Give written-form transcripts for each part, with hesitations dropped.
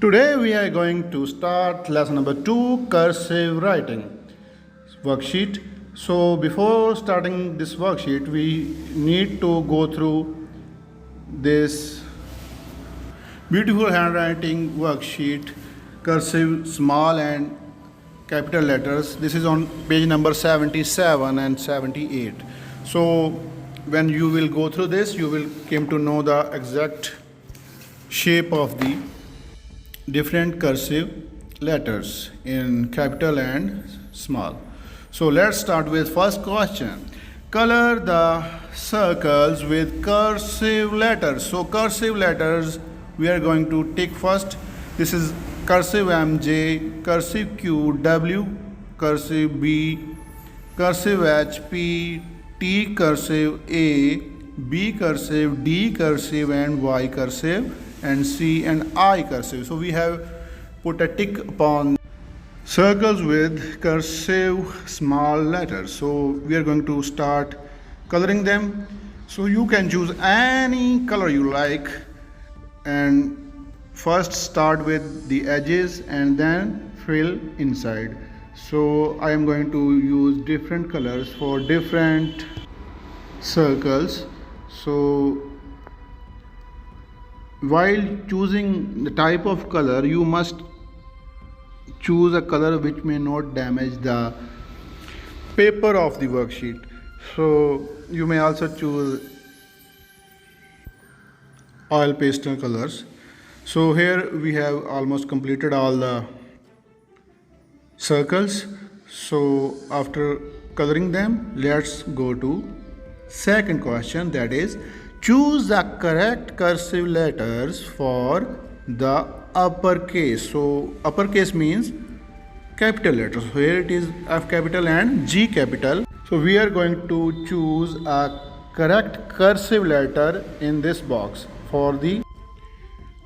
Today we are going to start lesson number 2, cursive writing worksheet. So before starting this worksheet we need to go through this beautiful handwriting worksheet, cursive small and capital letters. This is on page number 77 and 78. So when you will go through this you will came to know the exact shape of the different cursive letters in capital and small. So let's start with first question. Color the circles with cursive letters. So cursive letters we are going to take first. This is cursive MJ, cursive Q, W, cursive B, cursive H, P, T cursive A, B cursive, D cursive and Y cursive and C and I cursive. So we have put a tick upon circles with cursive small letters. So we are going to start coloring them. So you can choose any color you like and first start with the edges and then fill inside. So I am going to use different colors for different circles. So while choosing the type of color you must choose a color which may not damage the paper of the worksheet. So you may also choose oil pastel colors. So here we have almost completed all the circles. So after coloring them, let's go to second question, that is choose the correct cursive letters for the uppercase. So uppercase means capital letters. So here it is F capital and G capital. So we are going to choose a correct cursive letter in this box for the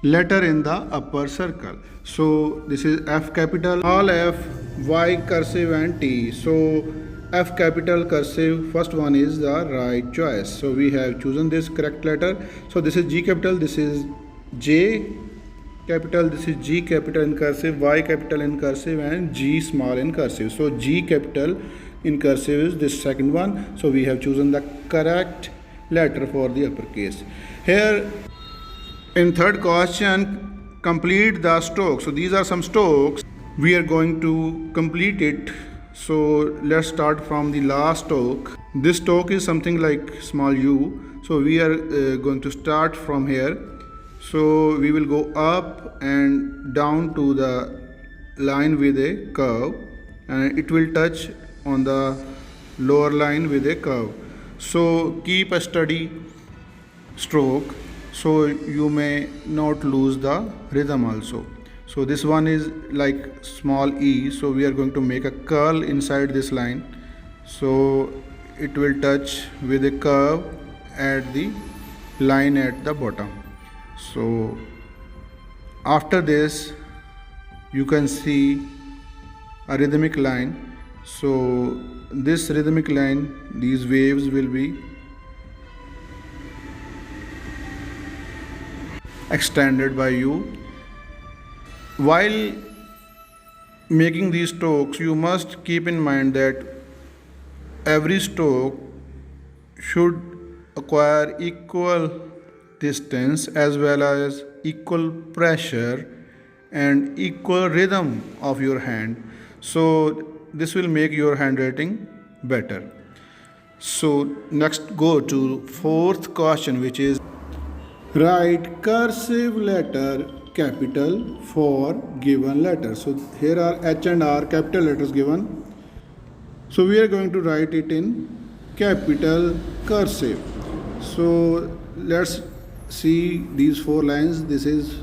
letter in the upper circle. So this is F capital, all F, Y cursive and T. So F capital cursive, first one is the right choice. So we have chosen this correct letter. So this is G capital, this is J capital, this is G capital in cursive, Y capital in cursive and G small in cursive. So G capital in cursive is this second one. So we have chosen the correct letter for the uppercase. Here in third question, complete the stroke. So these are some strokes. We are going to complete it. So let's start from the last stroke. This stroke is something like small u. So we are going to start from here. So we will go up and down to the line with a curve and it will touch on the lower line with a curve. So keep a steady stroke so you may not lose the rhythm also. So this one is like small e, so we are going to make a curl inside this line, so it will touch with a curve at the line at the bottom. So after this you can see a rhythmic line. So this rhythmic line, these waves will be extended by you. While making these strokes you must keep in mind that every stroke should acquire equal distance as well as equal pressure and equal rhythm of your hand. So this will make your handwriting better. So next go to fourth question, which is write cursive letter capital for given letter. So here are H and R capital letters given. So we are going to write it in capital cursive. So let's see these four lines. This is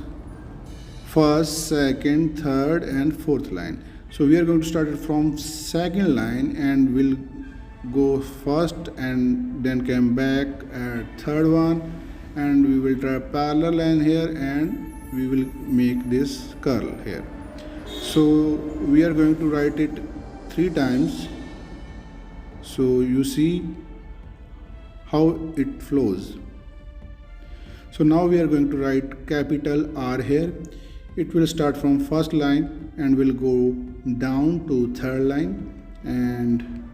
first, second, third and fourth line. So we are going to start it from second line and we'll go first and then come back at third one and we will draw a parallel line here and we will make this curl here. So we are going to write it 3 times. So you see how it flows. So now we are going to write capital R here. it will start from first line and will go down to third line. And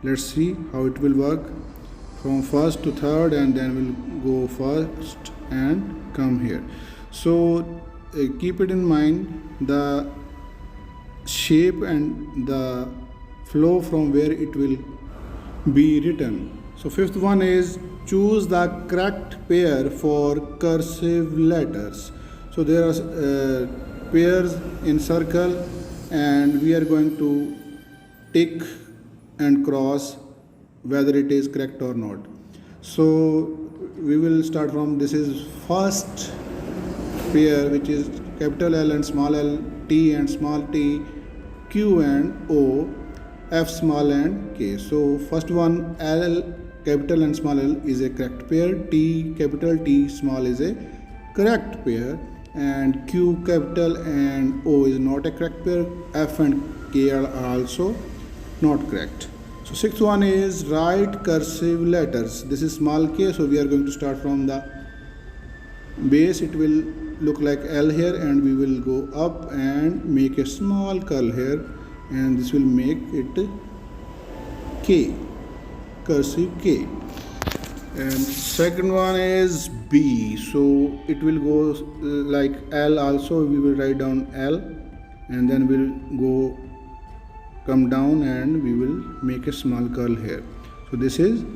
let's see how it will work from first to third, and then we'll go first and come here. So keep it in mind the shape and the flow from where it will be written. So fifth one is choose the correct pair for cursive letters. So there are pairs in circle, and we are going to tick and cross whether it is correct or not. So we will start from, this is first pair, which is capital L and small l, T and small t, Q and O, F small and K. So first one, L capital and small l is a correct pair, T capital T small is a correct pair, and Q capital and O is not a correct pair. F and K are also not correct. So sixth one is write cursive letters. This is small k, so we are going to start from the base. It will look like L here, and we will go up and make a small curl here, and this will make it K, cursive K. And second one is B, so it will go like L also. We will write down L, and then we'll go come down and we will make a small curl here. So this is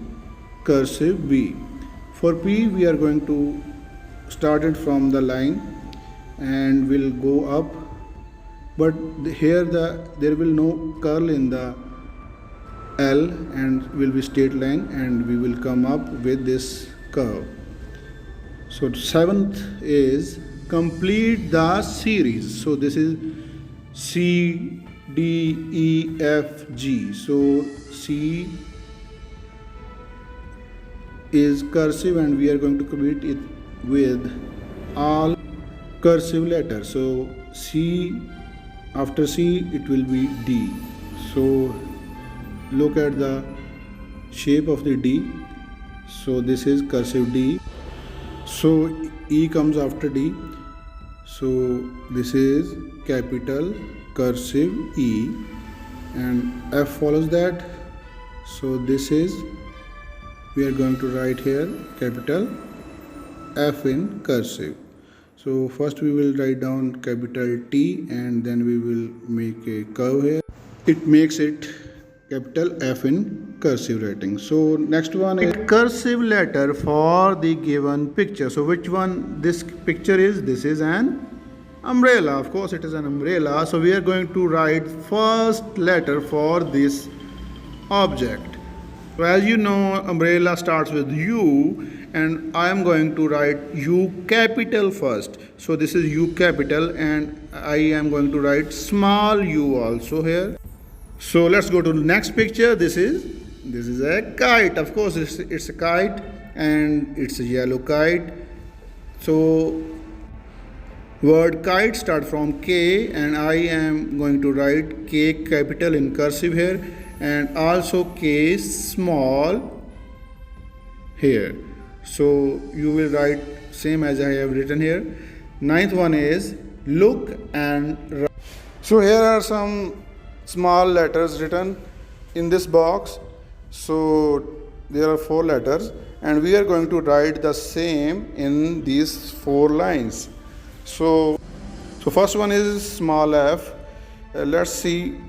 cursive B. For P, we are going to start it from the line and we'll go up, but here there will no curl in the L and will be straight line, and we will come up with this curve. So seventh is complete the series. So this is C, D, E, F, G. So C is cursive, and we are going to complete it with all cursive letters. So C, after C it will be D. So look at the shape of the D. So this is cursive D. So E comes after D. So this is capital cursive E, and F follows that. So this is, we are going to write here capital F in cursive. So first we will write down capital T, and then we will make a curve here. It makes it capital F in cursive writing. So next one is cursive letter for the given picture. So which one this picture is? This is an umbrella. Of course it is an umbrella. So we are going to write first letter for this object. So as you know, umbrella starts with U, and I am going to write U capital first. So this is U capital, and I am going to write small u also here. So let's go to the next picture. This is a kite. Of course it's a kite, and it's a yellow kite. So word kite start from K, and I am going to write K capital in cursive here, and also K small here. So you will write same as I have written here. Ninth one is look and write. So here are some small letters written in this box. So there are 4 letters, and we are going to write the same in these 4 lines. So first one is small f. Let's see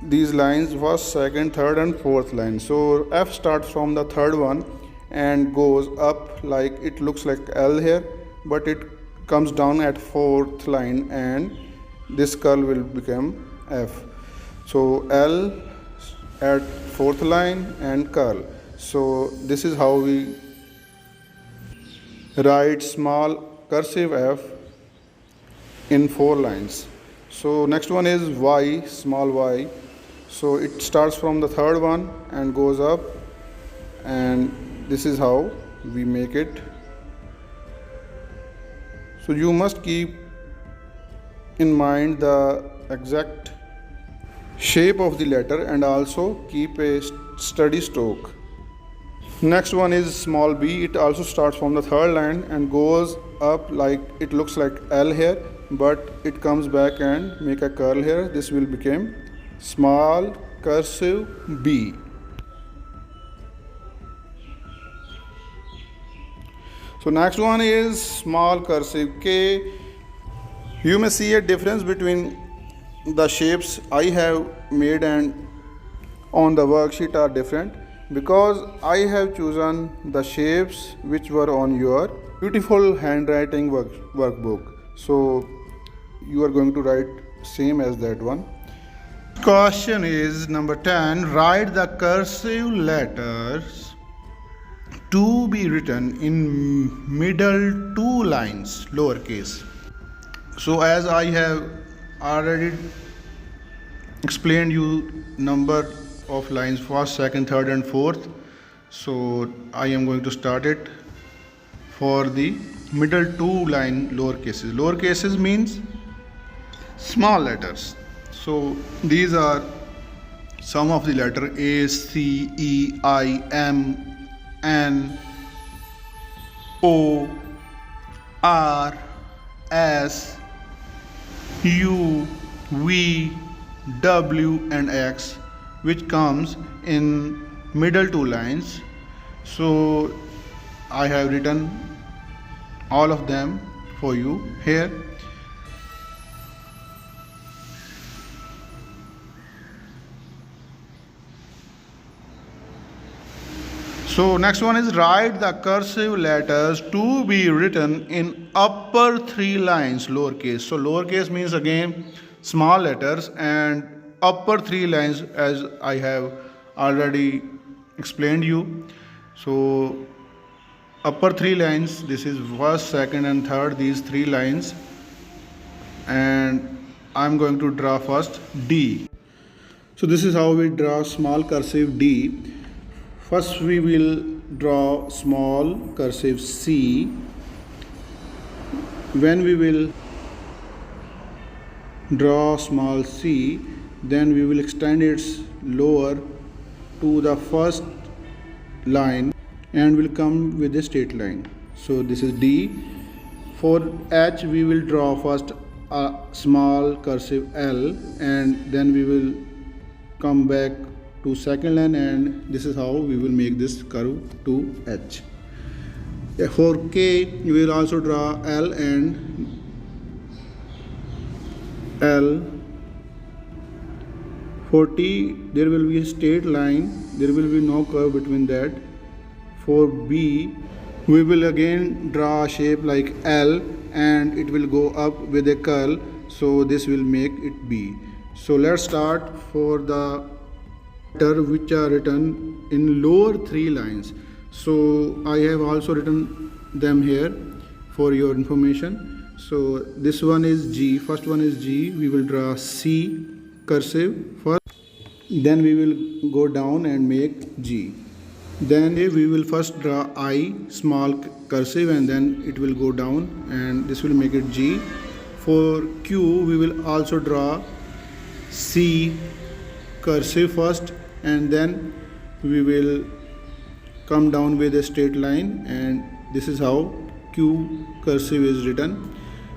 these lines, first, second, third and fourth line. So F starts from the third one and goes up, like it looks like L here, but it comes down at fourth line, and this curl will become F. So L at fourth line and curl. So this is how we write small cursive F in 4 lines. So next one is Y, small y. So it starts from the third one and goes up, and this is how we make it. So you must keep in mind the exact shape of the letter and also keep a steady stroke. Next one is small b. It also starts from the third line and goes up, like it looks like L here, but it comes back and make a curl here. This will become small cursive B. So next one is small cursive K. You may see a difference between the shapes I have made and on the worksheet are different because I have chosen the shapes which were on your beautiful handwriting workbook. So you are going to write same as that one. Question is number 10. Write the cursive letters to be written in middle two lines, lowercase. So as I have already explained you number of lines, first, second, third and fourth. So I am going to start it for the middle two line lowercases. Lowercases means small letters. So these are some of the letter A, C, E, I, M, N, O, R, S, U, V, W and X, which comes in middle two lines. So I have written all of them for you here. So next one is write the cursive letters to be written in upper three lines, lowercase. So lowercase means again small letters, and upper three lines as I have already explained you. So upper three lines, this is first, second and third, these three lines, and I'm going to draw first D. So this is how we draw small cursive D. First we will draw small cursive C. When we will draw small C, then we will extend its lower to the first line and will come with a straight line. So this is D. For H we will draw first a small cursive L and then we will come back to second line, and this is how we will make this curve to H. For K we will also draw L and L. For T there will be a straight line, there will be no curve between that. For B we will again draw a shape like L and it will go up with a curl, so this will make it B. So let's start for the letter which are written in lower three lines. So I have also written them here for your information. So this one is G, first one is G. We will draw C cursive first, then we will go down and make G. Then we will first draw I small cursive and then it will go down and this will make it G. For Q we will also draw C cursive first and then we will come down with a straight line, and this is how Q cursive is written.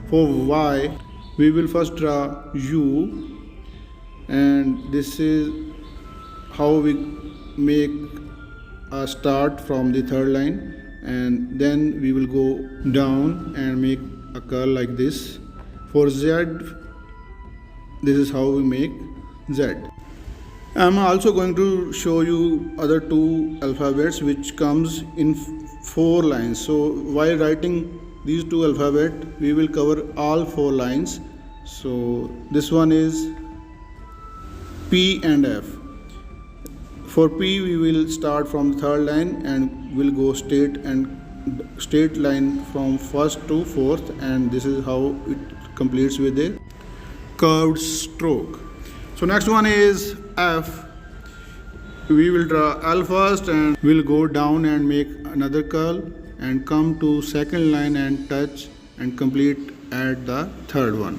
For Y we will first draw U and this is how we make a start from the third line, and then we will go down and make a curl like this. For Z this is how we make Z. I'm also going to show you other two alphabets which comes in 4 lines. So while writing these two alphabet we will cover all 4 lines. So this one is P and F. For P we will start from the third line and will go straight line from first to fourth, and this is how it completes with a curved stroke. So next one is F. We will draw L first and we'll go down and make another curl and come to second line and touch and complete at the third one.